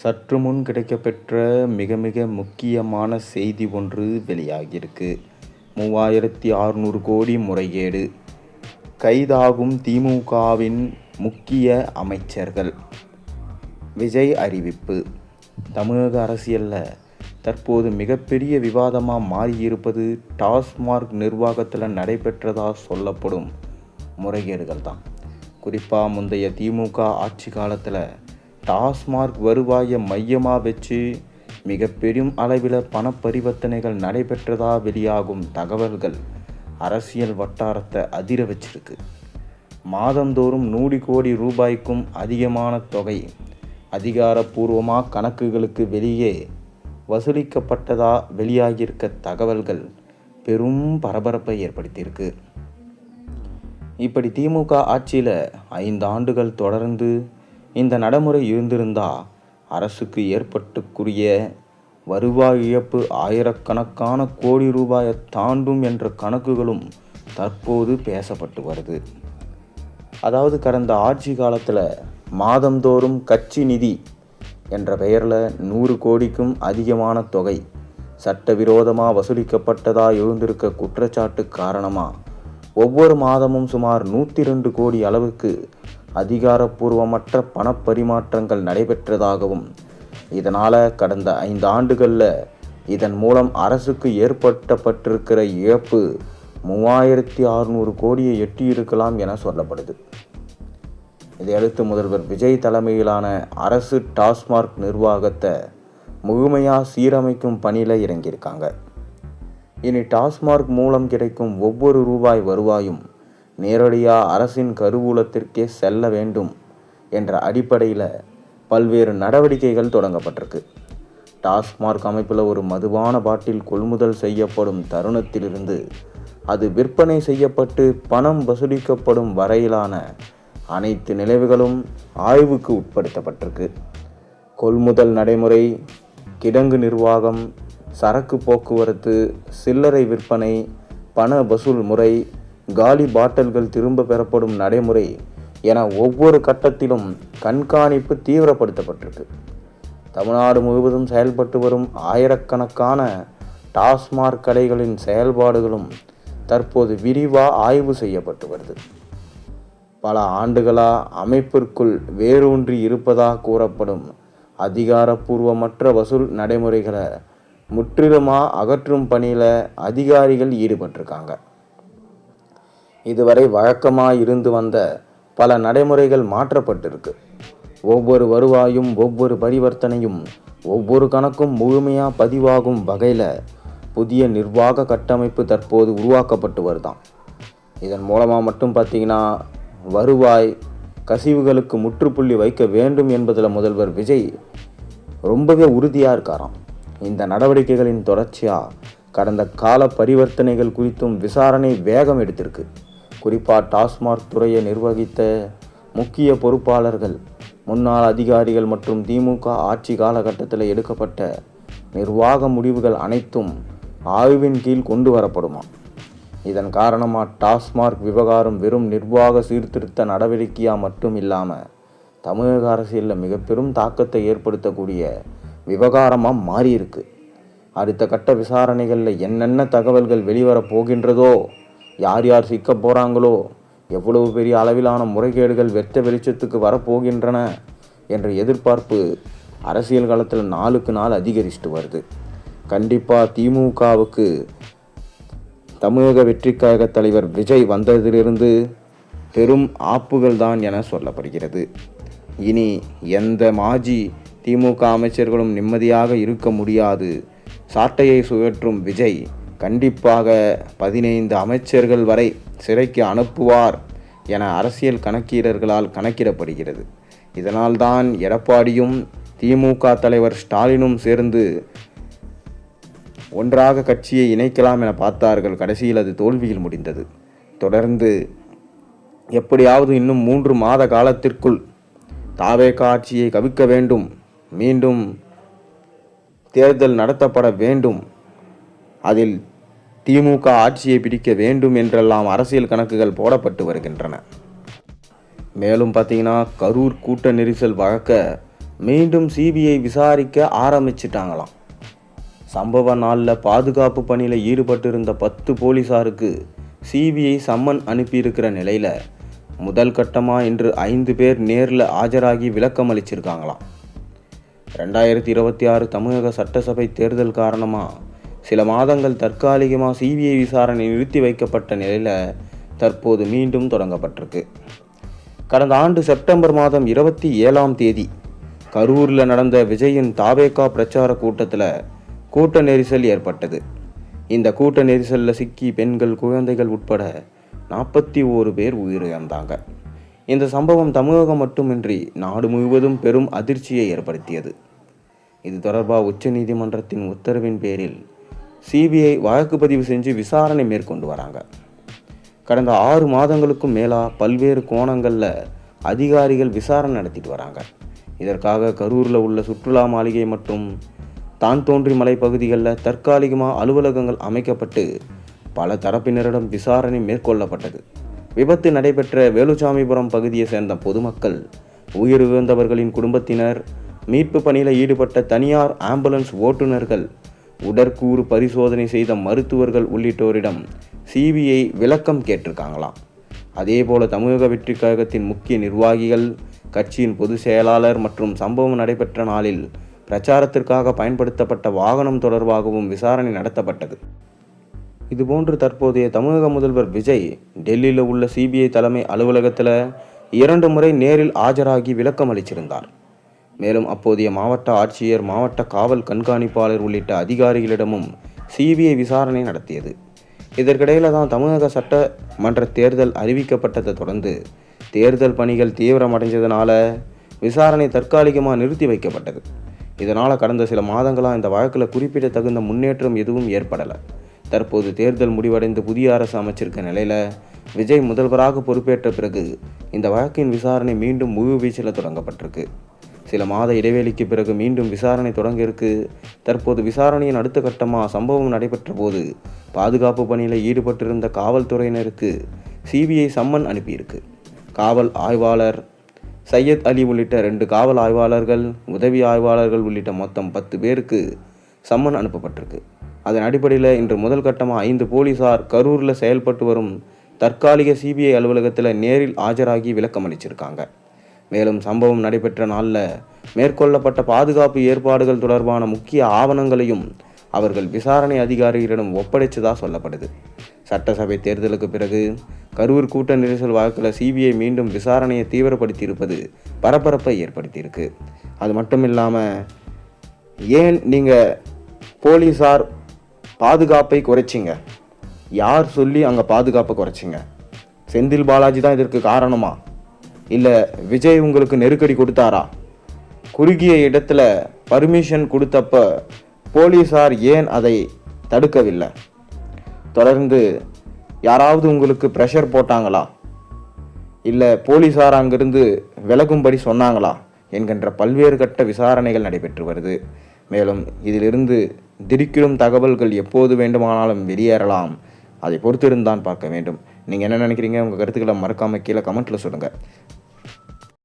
சற்று முன் கிடைக்கப்பெற்ற மிக மிக முக்கியமான செய்தி ஒன்று வெளியாகியிருக்கு. 3600 கோடி முறைகேடு, கைதாகும் திமுகவின் முக்கிய அமைச்சர்கள். விஜய் அறிவிப்பு. தமிழக அரசியலில் தற்போது மிகப்பெரிய விவாதமாக மாறியிருப்பது டாஸ்மார்க் நிர்வாகத்தில் நடைபெற்றதா சொல்லப்படும் முறைகேடுகள் தான். குறிப்பாக முந்தைய திமுக ஆட்சி காலத்தில் டாஸ்மார்க் வருவாயை மையமாக வச்சு மிக பெரும் அளவில் பண பரிவர்த்தனைகள் நடைபெற்றதா வெளியாகும் தகவல்கள் அரசியல் வட்டாரத்தை அதிர வச்சிருக்கு. மாதந்தோறும் 100 கோடி ரூபாய்க்கும் அதிகமான தொகை அதிகாரப்பூர்வமாக கணக்குகளுக்கு வெளியே வசூலிக்கப்பட்டதா வெளியாகியிருக்க தகவல்கள் பெரும் பரபரப்பை ஏற்படுத்தியிருக்கு. இப்படி திமுக ஆட்சியில் 5 ஆண்டுகள் தொடர்ந்து இந்த நடைமுறை இருந்திருந்தால் அரசுக்கு ஏற்பட்டுக்குரிய வருவாய் இழப்பு ஆயிரக்கணக்கான கோடி ரூபாயை தாண்டும் என்ற கணக்குகளும் தற்போது பேசப்பட்டு வருது. அதாவது கடந்த ஆட்சி காலத்தில் மாதந்தோறும் கட்சி நிதி என்ற பெயரில் 100 கோடிக்கும் அதிகமான தொகை சட்டவிரோதமாக வசூலிக்கப்பட்டதா எழுந்திருக்க குற்றச்சாட்டு காரணமாக ஒவ்வொரு மாதமும் சுமார் 102 கோடி அளவுக்கு அதிகாரப்பூர்வமற்ற பணப்பரிமாற்றங்கள் நடைபெற்றதாகவும், இதனால் கடந்த 5 ஆண்டுகளில் இதன் மூலம் அரசுக்கு ஏற்பட்டப்பட்டிருக்கிற இழப்பு 3600 கோடியை எட்டியிருக்கலாம் என சொல்லப்படுது. இதையடுத்து முதல்வர் விஜய் தலைமையிலான அரசு டாஸ்மார்க் நிர்வாகத்தை முழுமையாக சீரமைக்கும் பணியில் இறங்கியிருக்காங்க. இனி டாஸ்மார்க் மூலம் கிடைக்கும் ஒவ்வொரு ரூபாய் வருவாயும் நேரடியாக அரசின் கருவூலத்திற்கே செல்ல வேண்டும் என்ற அடிப்படையில் பல்வேறு நடவடிக்கைகள் தொடங்கப்பட்டிருக்கு. டாஸ்மார்க் அமைப்பில் ஒரு மதுபான பாட்டில் கொள்முதல் செய்யப்படும் தருணத்திலிருந்து அது விற்பனை செய்யப்பட்டு பணம் வசூலிக்கப்படும் வரையிலான அனைத்து நிலைவுகளும் ஆய்வுக்கு உட்படுத்தப்பட்டிருக்கு. கொள்முதல் நடைமுறை, கிடங்கு நிர்வாகம், சரக்கு போக்குவரத்து, சில்லறை விற்பனை, பண வசூல் முறை, காலி பாட்டில்கள் திரும்ப பெறப்படும் நடைமுறை என ஒவ்வொரு கட்டத்திலும் கண்காணிப்பு தீவிரப்படுத்தப்பட்டிருக்கு. தமிழ்நாடு முழுவதும் செயல்பட்டு வரும் ஆயிரக்கணக்கான டாஸ்மார்க் கடைகளின் செயல்பாடுகளும் தற்போது விரிவாக ஆய்வு செய்யப்பட்டு வருது. பல ஆண்டுகளாக அமைப்பிற்குள் வேரூன்றி இருப்பதாக கூறப்படும் அதிகாரப்பூர்வமற்ற வசூல் நடைமுறைகளை முற்றிலுமாக அகற்றும் பணியில் அதிகாரிகள் ஈடுபட்டிருக்காங்க. இதுவரை வழக்கமாக இருந்து வந்த பல நடைமுறைகள் மாற்றப்பட்டிருக்கு. ஒவ்வொரு வருவாயும், ஒவ்வொரு பரிவர்த்தனையும், ஒவ்வொரு கணக்கும் முழுமையாக பதிவாகும் வகையில் புதிய நிர்வாக கட்டமைப்பு தற்போது உருவாக்கப்பட்டு வருதான். இதன் மூலமாக மட்டும் பார்த்திங்கன்னா வருவாய் கசிவுகளுக்கு முற்றுப்புள்ளி வைக்க வேண்டும் என்பதில் முதல்வர் விஜய் ரொம்பவே உறுதியாக இருக்காராம். இந்த நடவடிக்கைகளின் தொடர்ச்சியாக கடந்த கால பரிவர்த்தனைகள் குறித்தும் விசாரணை வேகம் எடுத்திருக்கு. குறிப்பாக டாஸ்மார்க் துறையை நிர்வகித்த முக்கிய பொறுப்பாளர்கள், முன்னாள் அதிகாரிகள் மற்றும் திமுக ஆட்சி காலகட்டத்தில் எடுக்கப்பட்ட நிர்வாக முடிவுகள் அனைத்தும் ஆய்வின் கீழ் கொண்டு வரப்படுமா. இதன் காரணமாக டாஸ்மார்க் விவகாரம் வெறும் நிர்வாக சீர்திருத்த நடவடிக்கையாக மட்டும் இல்லாமல் தமிழக அரசியலில் மிக பெரும் தாக்கத்தை ஏற்படுத்தக்கூடிய விவகாரமாக மாறியிருக்கு. அடுத்த கட்ட விசாரணைகளில் என்னென்ன தகவல்கள் வெளிவரப் போகின்றதோ, யார் யார் சிக்க போகிறாங்களோ, எவ்வளவு பெரிய அளவிலான முறைகேடுகள் வெட்ட வெளிச்சத்துக்கு வரப்போகின்றன என்ற எதிர்பார்ப்பு அரசியல் காலத்தில் நாளுக்கு நாள் அதிகரிச்சுட்டு வருது. கண்டிப்பாக திமுகவுக்கு தமிழக வெற்றிக் கழக தலைவர் விஜய் வந்ததிலிருந்து பெரும் ஆப்புகள் தான் என சொல்லப்படுகிறது. இனி எந்த மாஜி திமுக அமைச்சர்களும் நிம்மதியாக இருக்க முடியாது. சாட்டையை சுழற்றும் விஜய் கண்டிப்பாக 15 அமைச்சர்கள் வரை சிறைக்கு அனுப்புவார் என அரசியல் கணக்கீரர்களால் கணக்கிடப்படுகிறது. இதனால்தான் எடப்பாடியும் திமுக தலைவர் ஸ்டாலினும் சேர்ந்து ஒன்றாக கட்சியை இணைக்கலாம் என பார்த்தார்கள். கடைசியில் அது தோல்வியில் முடிந்தது. தொடர்ந்து எப்படியாவது இன்னும் 3 மாத காலத்திற்குள் தாவேக ஆட்சியை கவிழ்க்க வேண்டும், மீண்டும் தேர்தல் நடத்தப்பட வேண்டும், அதில் திமுக ஆட்சியை பிடிக்க வேண்டும் என்றெல்லாம் அரசியல் கணக்குகள் போடப்பட்டு வருகின்றன. மேலும் பார்த்தீங்கன்னா கரூர் கூட்ட நெரிசல் வழக்க மீண்டும் சிபிஐ விசாரிக்க ஆரம்பிச்சிட்டாங்களாம். சம்பவ நாளில் பாதுகாப்பு பணியில் ஈடுபட்டிருந்த 10 போலீஸாருக்கு சிபிஐ சம்மன் அனுப்பியிருக்கிற நிலையில் முதல் கட்டமாக இன்று 5 பேர் நேரில் ஆஜராகி விளக்கம் அளிச்சிருக்காங்களாம். 2026 தமிழக சட்டசபை தேர்தல் காரணமாக சில மாதங்கள் தற்காலிகமாக சிபிஐ விசாரணை நிறுத்தி வைக்கப்பட்ட நிலையில் தற்போது மீண்டும் தொடங்கப்பட்டிருக்கு. கடந்த ஆண்டு செப்டம்பர் மாதம் 27ஆம் தேதி கரூரில் நடந்த விஜயின் தாவேகா பிரச்சார கூட்டத்தில் கூட்ட நெரிசல் ஏற்பட்டது. இந்த கூட்ட நெரிசலில் சிக்கி பெண்கள், குழந்தைகள் உட்பட 41 பேர் உயிரிழந்தாங்க. இந்த சம்பவம் தமிழகம் மட்டுமின்றி நாடு முழுவதும் பெரும் அதிர்ச்சியை ஏற்படுத்தியது. இது தொடர்பாக உச்சநீதிமன்றத்தின் உத்தரவின் பேரில் சிபிஐ வழக்கு பதிவு செஞ்சு விசாரணை மேற்கொண்டு வராங்க. கடந்த 6 மாதங்களுக்கும் மேலாக பல்வேறு கோணங்களில் அதிகாரிகள் விசாரணை நடத்திட்டு வராங்க. இதற்காக கரூரில் உள்ள சுற்றுலா மாளிகை மற்றும் தான்தோன்றி மலை பகுதிகளில் தற்காலிகமாக அலுவலகங்கள் அமைக்கப்பட்டு பல தரப்பினரிடம் விசாரணை மேற்கொள்ளப்பட்டது. விபத்து நடைபெற்ற வேலுச்சாமிபுரம் பகுதியை சேர்ந்த பொதுமக்கள், உயிரிழந்தவர்களின் குடும்பத்தினர், மீட்பு பணியில் ஈடுபட்ட தனியார் ஆம்புலன்ஸ் ஓட்டுநர்கள், உடற்கூறு பரிசோதனை செய்த மருத்துவர்கள் உள்ளிட்டோரிடம் சிபிஐ விளக்கம் கேட்டிருக்காங்களாம். அதேபோல தமிழக வெற்றி கழகத்தின் முக்கிய நிர்வாகிகள், கட்சியின் பொதுச் செயலாளர் மற்றும் சம்பவம் நடைபெற்ற நாளில் பிரச்சாரத்திற்காக பயன்படுத்தப்பட்ட வாகனம் தொடர்பாகவும் விசாரணை நடத்தப்பட்டது. இதுபோன்று தற்போதைய தமிழக முதல்வர் விஜய் டெல்லியில் உள்ள சிபிஐ தலைமை அலுவலகத்தில் 2 முறை நேரில் ஆஜராகி விளக்கம் அளிச்சிருந்தார். மேலும் அப்போதைய மாவட்ட ஆட்சியர், மாவட்ட காவல் கண்காணிப்பாளர் உள்ளிட்ட அதிகாரிகளிடமும் சிபிஐ விசாரணை நடத்தியது. இதற்கிடையில் தான் தமிழக சட்டமன்ற தேர்தல் அறிவிக்கப்பட்டதை தொடர்ந்து தேர்தல் பணிகள் தீவிரமடைஞ்சதுனால விசாரணை தற்காலிகமாக நிறுத்தி வைக்கப்பட்டது. இதனால் கடந்த சில மாதங்களாக இந்த வழக்கில் குறிப்பிடத்தகுந்த முன்னேற்றம் எதுவும் ஏற்படலை. தற்போது தேர்தல் முடிவடைந்து புதிய அரசு அமைச்சிருக்க நிலையில் விஜய் முதல்வராக பொறுப்பேற்ற பிறகு இந்த வழக்கின் விசாரணை மீண்டும் முழு வீச்சில் தொடங்கப்பட்டிருக்கு. சில மாத இடைவெளிக்கு பிறகு மீண்டும் விசாரணை தொடங்க இருக்கு. தற்போது விசாரணையின் அடுத்த கட்டமாக சம்பவம் நடைபெற்ற போது பாதுகாப்பு பணியில் ஈடுபட்டிருந்த காவல்துறையினருக்கு சிபிஐ சம்மன் அனுப்பியிருக்கு. காவல் ஆய்வாளர் சையத் அலி உள்ளிட்ட 2 காவல் ஆய்வாளர்கள், உதவி ஆய்வாளர்கள் உள்ளிட்ட மொத்தம் 10 பேருக்கு சம்மன் அனுப்பப்பட்டிருக்கு. அதன் அடிப்படையில் இன்று முதல் கட்டமாக 5 போலீசார் கரூரில் செயல்பட்டு வரும் தற்காலிக சிபிஐ அலுவலகத்தில் நேரில் ஆஜராகி விளக்கம் அளிச்சிருக்காங்க. மேலும் சம்பவம் நடைபெற்ற நாளில் மேற்கொள்ளப்பட்ட பாதுகாப்பு ஏற்பாடுகள் தொடர்பான முக்கிய ஆவணங்களையும் அவர்கள் விசாரணை அதிகாரிகளிடம் ஒப்படைச்சதாக சொல்லப்படுது. சட்டசபை தேர்தலுக்கு பிறகு கரூர் கூட்ட நெரிசல் வழக்கில் சிபிஐ மீண்டும் விசாரணையை தீவிரப்படுத்தியிருப்பது பரபரப்பை ஏற்படுத்தியிருக்கு. அது மட்டும் இல்லாமல், ஏன் நீங்கள் போலீஸார் பாதுகாப்பை குறைச்சிங்க? யார் சொல்லி அங்கே பாதுகாப்பை குறைச்சிங்க? செந்தில் பாலாஜி தான் இதற்கு காரணமா? இல்லை விஜய் உங்களுக்கு நெருக்கடி கொடுத்தாரா? குறுகிய இடத்துல பர்மிஷன் கொடுத்தப்ப போலீஸார் ஏன் அதை தடுக்கவில்லை? தொடர்ந்து யாராவது உங்களுக்கு ப்ரெஷர் போட்டாங்களா? இல்லை போலீஸார் அங்கிருந்து விலகும்படி சொன்னாங்களா? என்கின்ற பல்வேறு கட்ட விசாரணைகள் நடைபெற்று வருது. மேலும் இதிலிருந்து திடுக்கிடும் தகவல்கள் எப்போது வேண்டுமானாலும் வெளியேறலாம். அதை பொறுத்திருந்தான் பார்க்க வேண்டும். நீங்கள் என்ன நினைக்கிறீங்க? உங்கள் கருத்துக்களை மறக்காமல் கீழே கமெண்ட்டில் சொல்லுங்கள்.